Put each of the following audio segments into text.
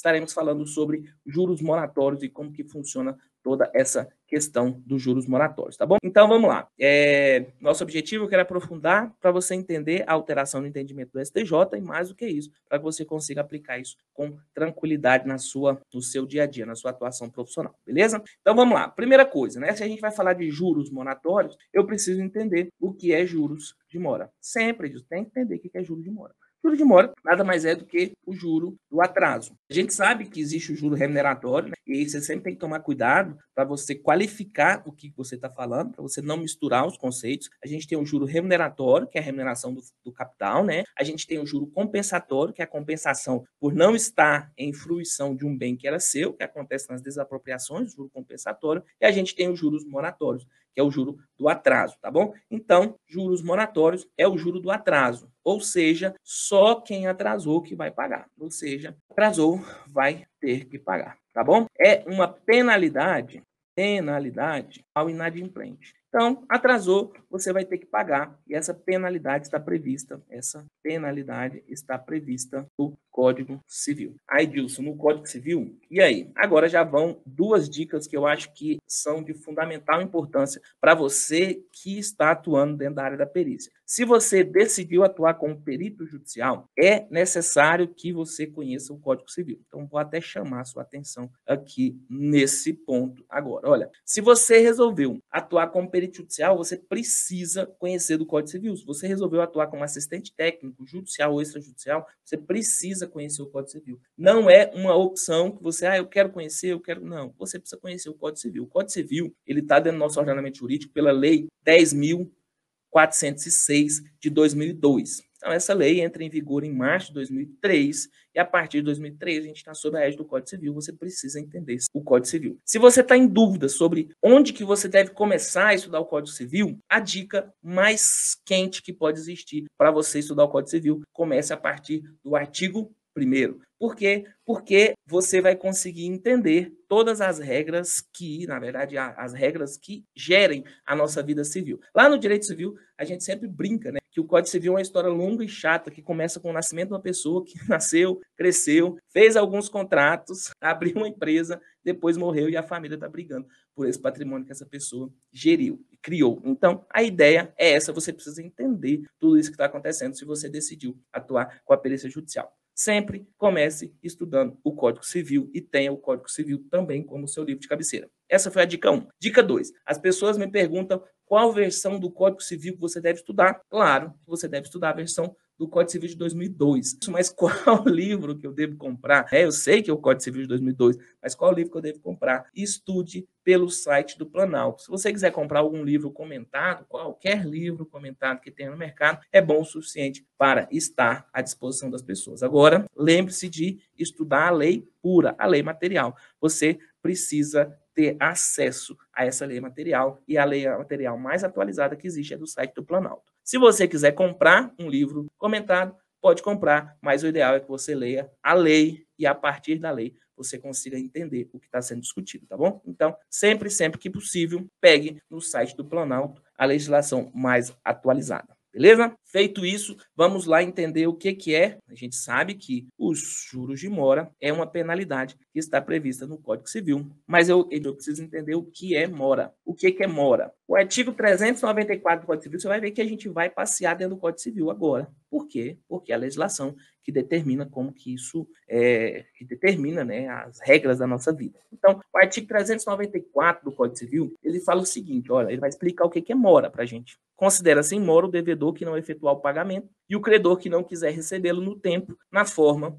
estaremos falando sobre juros moratórios e como que funciona toda essa questão dos juros moratórios, tá bom? Então, vamos lá. Nosso objetivo, eu quero aprofundar para você entender a alteração do entendimento do STJ e mais do que isso, para que você consiga aplicar isso com tranquilidade no seu dia a dia, na sua atuação profissional, beleza? Então, vamos lá. Primeira coisa, né? Se a gente vai falar de juros moratórios, eu preciso entender o que é juros de mora. Sempre tem que entender o que é juros de mora. Juro de mora nada mais é do que o juro do atraso. A gente sabe que existe o juro remuneratório, né? E aí você sempre tem que tomar cuidado para você qualificar o que você está falando, para você não misturar os conceitos. A gente tem o juro remuneratório, que é a remuneração do capital, né? A gente tem o juro compensatório, que é a compensação por não estar em fruição de um bem que era seu, que acontece nas desapropriações, o juro compensatório, e a gente tem os juros moratórios, que é o juro do atraso, tá bom? Então, juros moratórios é o juro do atraso, ou seja, só quem atrasou que vai pagar, ou seja, atrasou vai ter que pagar, tá bom? É uma penalidade ao inadimplente. Então, atrasou, você vai ter que pagar, e essa penalidade está prevista no Código Civil. Aí, Dilson, no Código Civil, e aí? Agora já vão duas dicas que eu acho que são de fundamental importância para você que está atuando dentro da área da perícia. Se você decidiu atuar como perito judicial, é necessário que você conheça o Código Civil. Então, vou até chamar a sua atenção aqui nesse ponto agora. Olha, se você resolveu atuar como perito judicial, você precisa conhecer do Código Civil. Se você resolveu atuar como assistente técnico, judicial ou extrajudicial, você precisa conhecer o Código Civil. Não é uma opção que você, eu quero conhecer, eu quero... Não, você precisa conhecer o Código Civil. O Código Civil, ele está dentro do nosso ordenamento jurídico pela Lei 10.406 de 2002. Então, essa lei entra em vigor em março de 2003 e a partir de 2003 a gente está sob a égide do Código Civil, você precisa entender o Código Civil. Se você está em dúvida sobre onde que você deve começar a estudar o Código Civil, a dica mais quente que pode existir para você estudar o Código Civil comece a partir do artigo 1º. Por quê? Porque você vai conseguir entender todas as regras que, na verdade, as regras que gerem a nossa vida civil. Lá no direito civil, a gente sempre brinca, né, que o Código Civil é uma história longa e chata que começa com o nascimento de uma pessoa que nasceu, cresceu, fez alguns contratos, abriu uma empresa, depois morreu e a família está brigando por esse patrimônio que essa pessoa geriu e criou. Então, a ideia é essa, você precisa entender tudo isso que está acontecendo se você decidiu atuar com a perícia judicial. Sempre comece estudando o Código Civil e tenha o Código Civil também como seu livro de cabeceira. Essa foi a dica 1. Dica 2. As pessoas me perguntam qual versão do Código Civil você deve estudar. Claro que você deve estudar a versão do Código Civil de 2002. Mas qual livro que eu devo comprar? Eu sei que é o Código Civil de 2002, mas qual livro que eu devo comprar? Estude pelo site do Planalto. Se você quiser comprar algum livro comentado, qualquer livro comentado que tenha no mercado, é bom o suficiente para estar à disposição das pessoas. Agora, lembre-se de estudar a lei pura, a lei material. Você precisa ter acesso a essa lei material, e a lei material mais atualizada que existe é do site do Planalto. Se você quiser comprar um livro comentado, pode comprar, mas o ideal é que você leia a lei e a partir da lei você consiga entender o que está sendo discutido, tá bom? Então, sempre que possível, pegue no site do Planalto a legislação mais atualizada. Beleza? Feito isso, vamos lá entender o que é. A gente sabe que os juros de mora é uma penalidade que está prevista no Código Civil, mas eu preciso entender o que é mora. O que é mora? O artigo 394 do Código Civil, você vai ver que a gente vai passear dentro do Código Civil agora. Por quê? Porque é a legislação que determina como que isso que determina, né, as regras da nossa vida. Então, o artigo 394 do Código Civil, ele fala o seguinte, olha, ele vai explicar o que é mora para a gente. Considera-se mora o devedor que não efetuar o pagamento e o credor que não quiser recebê-lo no tempo, na forma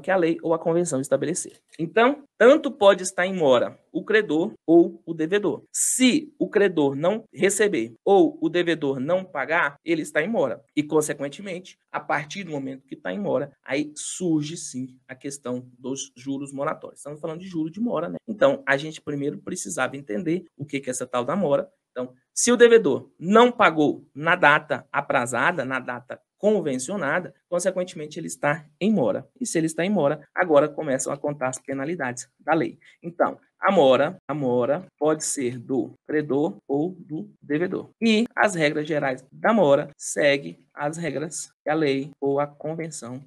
que a lei ou a convenção estabelecer. Então, tanto pode estar em mora o credor ou o devedor. Se o credor não receber ou o devedor não pagar, ele está em mora. E, consequentemente, a partir do momento que está em mora, aí surge, sim, a questão dos juros moratórios. Estamos falando de juros de mora, né? Então, a gente primeiro precisava entender o que é essa tal da mora. Então, se o devedor não pagou na data aprazada, na data convencionada, consequentemente ele está em mora. E se ele está em mora, agora começam a contar as penalidades da lei. Então, a mora pode ser do credor ou do devedor. E as regras gerais da mora seguem as regras que a lei ou a convenção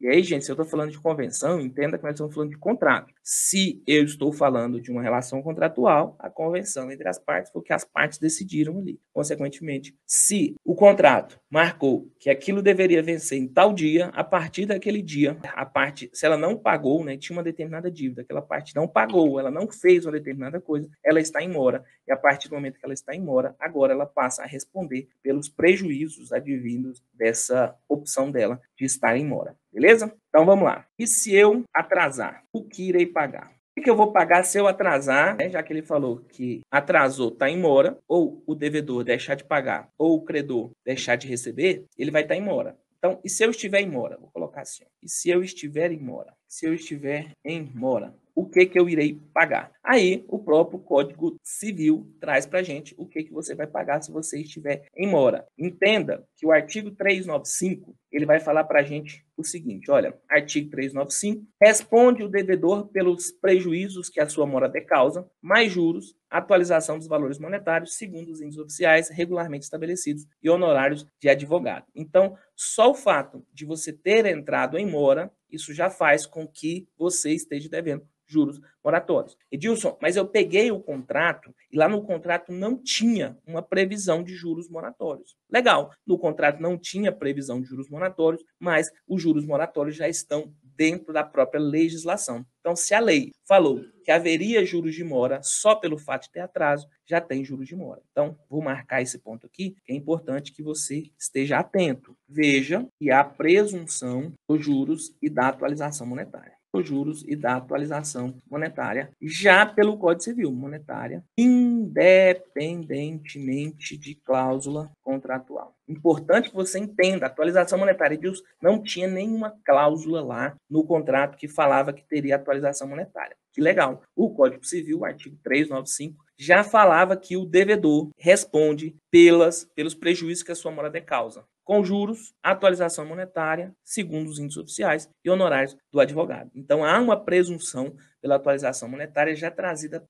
E aí, gente, se eu estou falando de convenção, entenda que nós estamos falando de contrato. Se eu estou falando de uma relação contratual, a convenção entre as partes foi o que as partes decidiram ali. Consequentemente, se o contrato marcou que aquilo deveria vencer em tal dia, a partir daquele dia, a parte, se ela não pagou, né, tinha uma determinada dívida, aquela parte não pagou, ela não fez uma determinada coisa, ela está em mora. E a partir do momento que ela está em mora, agora ela passa a responder pelos prejuízos advindos dessa opção dela de estar em mora. Beleza? Então vamos lá. E se eu atrasar, o que irei pagar? O que eu vou pagar se eu atrasar, né? Já que ele falou que atrasou, está em mora, ou o devedor deixar de pagar, ou o credor deixar de receber, ele vai estar em mora. Então, e se eu estiver em mora? Vou colocar assim. E se eu estiver em mora? Se eu estiver em mora, o que eu irei pagar? Aí, o próprio Código Civil traz para a gente o que você vai pagar se você estiver em mora. Entenda que o artigo 395, ele vai falar para a gente o seguinte, olha, artigo 395, responde o devedor pelos prejuízos que a sua mora causa, mais juros, atualização dos valores monetários, segundo os índices oficiais regularmente estabelecidos e honorários de advogado. Então, só o fato de você ter entrado em mora, isso já faz com que você esteja devendo juros moratórios. Edilson, mas eu peguei o contrato e lá no contrato não tinha uma previsão de juros moratórios. Legal, no contrato não tinha previsão de juros moratórios, mas os juros moratórios já estão dentro da própria legislação. Então, se a lei falou que haveria juros de mora só pelo fato de ter atraso, já tem juros de mora. Então, vou marcar esse ponto aqui, que é importante que você esteja atento. Veja que há presunção dos juros e da atualização monetária. Os juros e da atualização monetária, já pelo Código Civil monetária, independentemente de cláusula contratual. Importante que você entenda, a atualização monetária de não tinha nenhuma cláusula lá no contrato que falava que teria atualização monetária. Que legal. O Código Civil, artigo 395, já falava que o devedor responde pelos prejuízos que a sua mora causa, com juros, atualização monetária, segundo os índices oficiais e honorários do advogado. Então, há uma presunção pela atualização monetária já trazida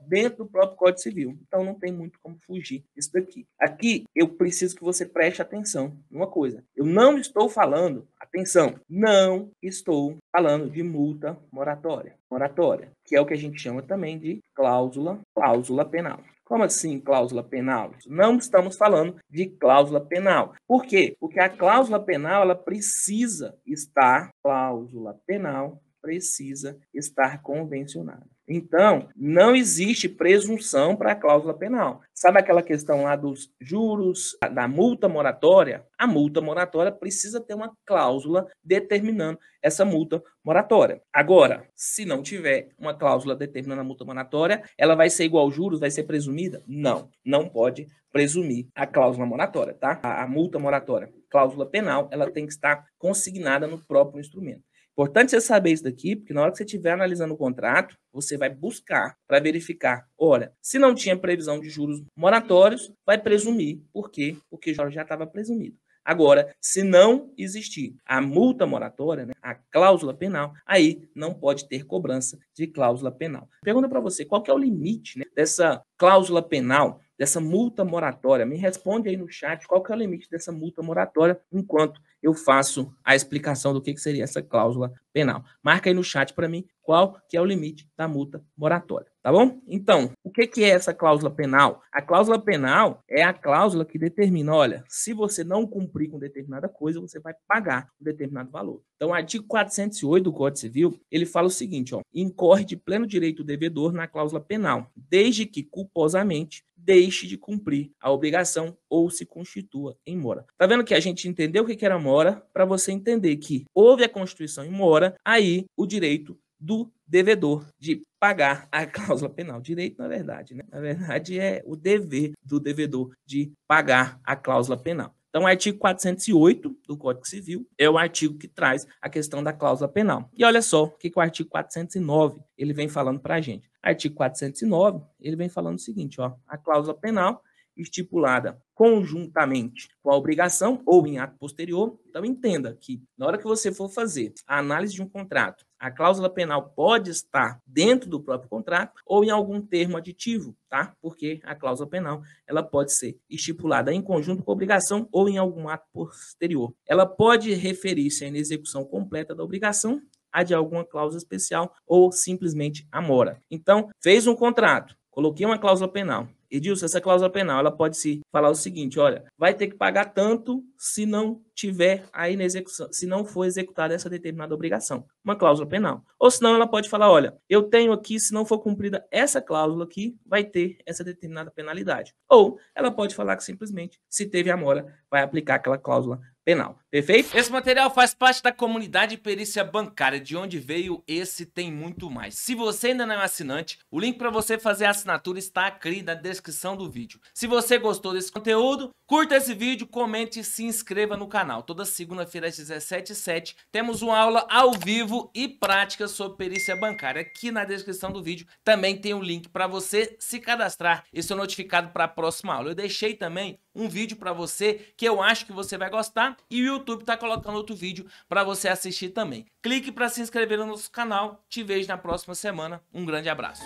dentro do próprio Código Civil. Então, não tem muito como fugir disso daqui. Aqui, eu preciso que você preste atenção numa coisa. Eu não estou falando, atenção, não estou falando de multa moratória, que é o que a gente chama também de cláusula penal. Como assim cláusula penal? Não estamos falando de cláusula penal. Por quê? Porque a cláusula penal, ela precisa estar convencionada. Então, não existe presunção para a cláusula penal. Sabe aquela questão lá dos juros, da multa moratória? A multa moratória precisa ter uma cláusula determinando essa multa moratória. Agora, se não tiver uma cláusula determinando a multa moratória, ela vai ser igual aos juros, vai ser presumida? Não, não pode presumir a cláusula moratória, tá? A multa moratória, cláusula penal, ela tem que estar consignada no próprio instrumento. Importante você saber isso daqui, porque na hora que você estiver analisando o contrato, você vai buscar para verificar. Olha, se não tinha previsão de juros moratórios, vai presumir. Por quê? Porque já estava presumido. Agora, se não existir a multa moratória, né, a cláusula penal, aí não pode ter cobrança de cláusula penal. Pergunta para você, qual que é o limite, né, dessa cláusula penal, dessa multa moratória? Me responde aí no chat qual que é o limite dessa multa moratória enquanto eu faço a explicação do que seria essa cláusula penal. Marca aí no chat para mim qual que é o limite da multa moratória, tá bom? Então, o que é essa cláusula penal? A cláusula penal é a cláusula que determina, olha, se você não cumprir com determinada coisa, você vai pagar um determinado valor. Então, o artigo 408 do Código Civil, ele fala o seguinte, ó, incorre de pleno direito o devedor na cláusula penal, desde que culposamente deixe de cumprir a obrigação ou se constitua em mora. Tá vendo que a gente entendeu o que era mora? Para você entender que houve a constituição em mora, aí o direito do devedor de pagar a cláusula penal. Direito, na verdade, né? Na verdade, é o dever do devedor de pagar a cláusula penal. Então, o artigo 408 do Código Civil é o artigo que traz a questão da cláusula penal. E olha só o que o artigo 409 ele vem falando para a gente. Artigo 409 ele vem falando o seguinte, ó, a cláusula penal estipulada conjuntamente com a obrigação ou em ato posterior. Então, entenda que na hora que você for fazer a análise de um contrato A cláusula penal pode estar dentro do próprio contrato ou em algum termo aditivo, tá? Porque a cláusula penal, ela pode ser estipulada em conjunto com a obrigação ou em algum ato posterior. Ela pode referir-se à inexecução completa da obrigação, a de alguma cláusula especial ou simplesmente a mora. Então, fez um contrato, coloquei uma cláusula penal. Edilson, essa cláusula penal, ela pode se falar o seguinte, olha, vai ter que pagar tanto se não tiver a inexecução, se não for executada essa determinada obrigação, uma cláusula penal. Ou senão ela pode falar, olha, eu tenho aqui, se não for cumprida essa cláusula aqui, vai ter essa determinada penalidade. Ou ela pode falar que simplesmente, se teve a mora, vai aplicar aquela cláusula penal. Perfeito? Esse material faz parte da comunidade Perícia Bancária, de onde veio esse tem muito mais. Se você ainda não é assinante, o link para você fazer a assinatura está aqui na descrição do vídeo. Se você gostou desse conteúdo, curta esse vídeo, comente e se inscreva no canal. Toda segunda-feira às 17h07 temos uma aula ao vivo e prática sobre perícia bancária. Aqui na descrição do vídeo também tem o link para você se cadastrar e ser notificado para a próxima aula. Eu deixei também um vídeo para você que eu acho que você vai gostar e o YouTube está colocando outro vídeo para você assistir também. Clique para se inscrever no nosso canal. Te vejo na próxima semana. Um grande abraço.